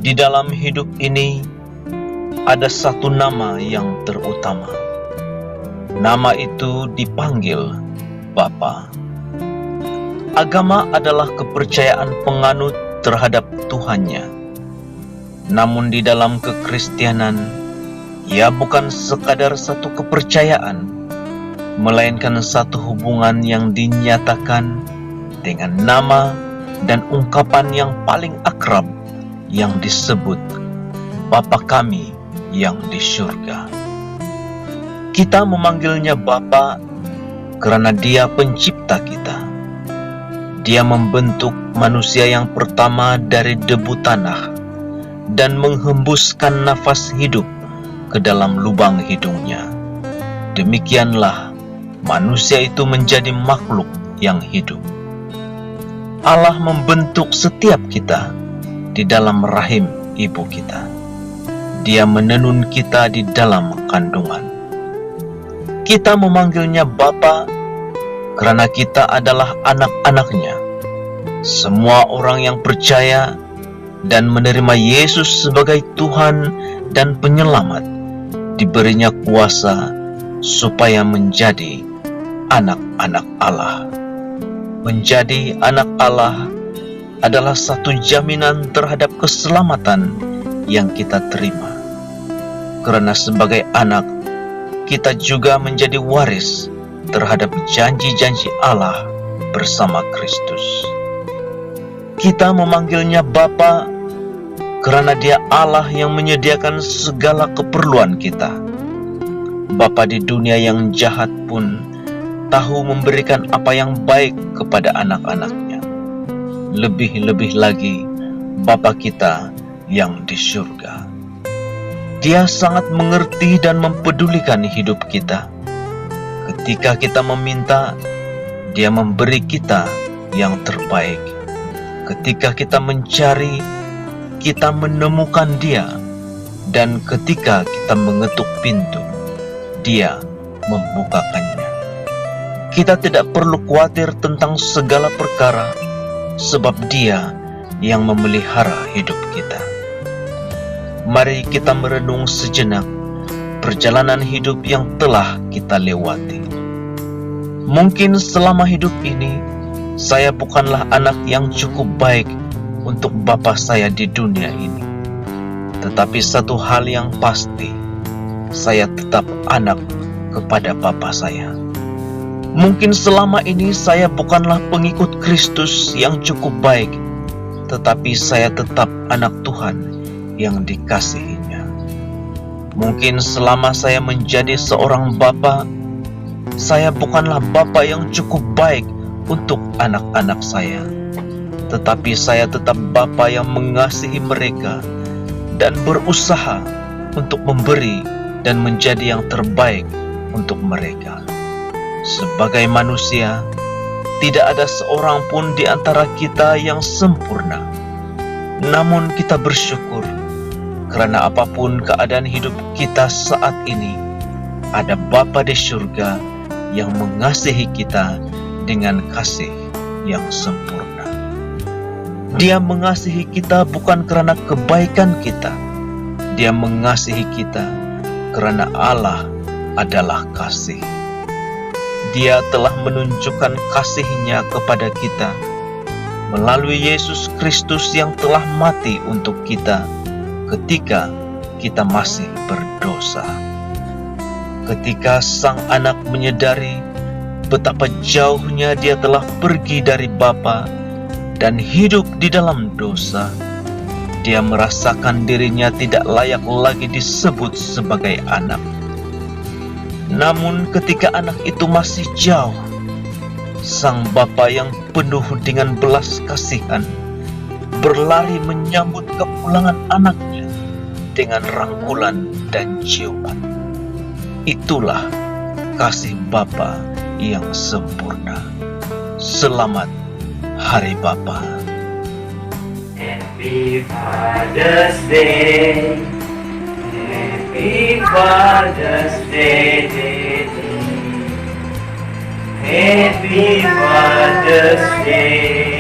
Di dalam hidup ini ada satu nama yang terutama. Nama itu dipanggil Bapa. Agama adalah kepercayaan penganut terhadap Tuhannya. Namun di dalam kekristenan, ia bukan sekadar satu kepercayaan, melainkan satu hubungan yang dinyatakan dengan nama dan ungkapan yang paling akrab yang disebut Bapa kami yang di surga. Kita memanggilnya Bapa karena Dia pencipta kita. Dia membentuk manusia yang pertama dari debu tanah dan menghembuskan nafas hidup ke dalam lubang hidungnya. Demikianlah manusia itu menjadi makhluk yang hidup. Allah membentuk setiap kita di dalam rahim ibu kita. Dia menenun kita di dalam kandungan. Kita memanggilnya Bapa karena kita adalah anak-anaknya. Semua orang yang percaya dan menerima Yesus sebagai Tuhan dan Penyelamat diberinya kuasa supaya menjadi anak-anak Allah. Menjadi anak Allah adalah satu jaminan terhadap keselamatan yang kita terima. Karena sebagai anak, kita juga menjadi waris terhadap janji-janji Allah bersama Kristus. Kita memanggilnya Bapa karena Dia Allah yang menyediakan segala keperluan kita. Bapa di dunia yang jahat pun tahu memberikan apa yang baik kepada anak-anaknya. Lebih-lebih lagi Bapa kita yang di surga. Dia sangat mengerti dan mempedulikan hidup kita. Ketika kita meminta, Dia memberi kita yang terbaik. Ketika kita mencari, kita menemukan Dia. Dan ketika kita mengetuk pintu, Dia membukakannya. Kita tidak perlu khawatir tentang segala perkara, sebab Dia yang memelihara hidup kita. Mari kita merenung sejenak perjalanan hidup yang telah kita lewati. Mungkin selama hidup ini, saya bukanlah anak yang cukup baik untuk Bapa saya di dunia ini. Tetapi satu hal yang pasti, saya tetap anak kepada Bapa saya. Mungkin selama ini saya bukanlah pengikut Kristus yang cukup baik, tetapi saya tetap anak Tuhan yang dikasihinya. Mungkin selama saya menjadi seorang bapa, saya bukanlah bapa yang cukup baik untuk anak-anak saya, tetapi saya tetap bapa yang mengasihi mereka dan berusaha untuk memberi dan menjadi yang terbaik untuk mereka. Sebagai manusia, tidak ada seorang pun di antara kita yang sempurna. Namun kita bersyukur, karena apapun keadaan hidup kita saat ini, ada Bapa di surga yang mengasihi kita dengan kasih yang sempurna. Dia mengasihi kita bukan karena kebaikan kita. Dia mengasihi kita karena Allah adalah kasih. Dia telah menunjukkan kasih-Nya kepada kita melalui Yesus Kristus yang telah mati untuk kita ketika kita masih berdosa. Ketika Sang Anak menyadari betapa jauhnya Dia telah pergi dari Bapa dan hidup di dalam dosa, Dia merasakan dirinya tidak layak lagi disebut sebagai anak. Namun ketika anak itu masih jauh, Sang Bapa yang penuh dengan belas kasihan berlari menyambut kepulangan anaknya dengan rangkulan dan ciuman. Itulah kasih Bapa yang sempurna. Selamat Hari Bapa. Happy Father's Day. Happy Father's Day, Happy Father's Day.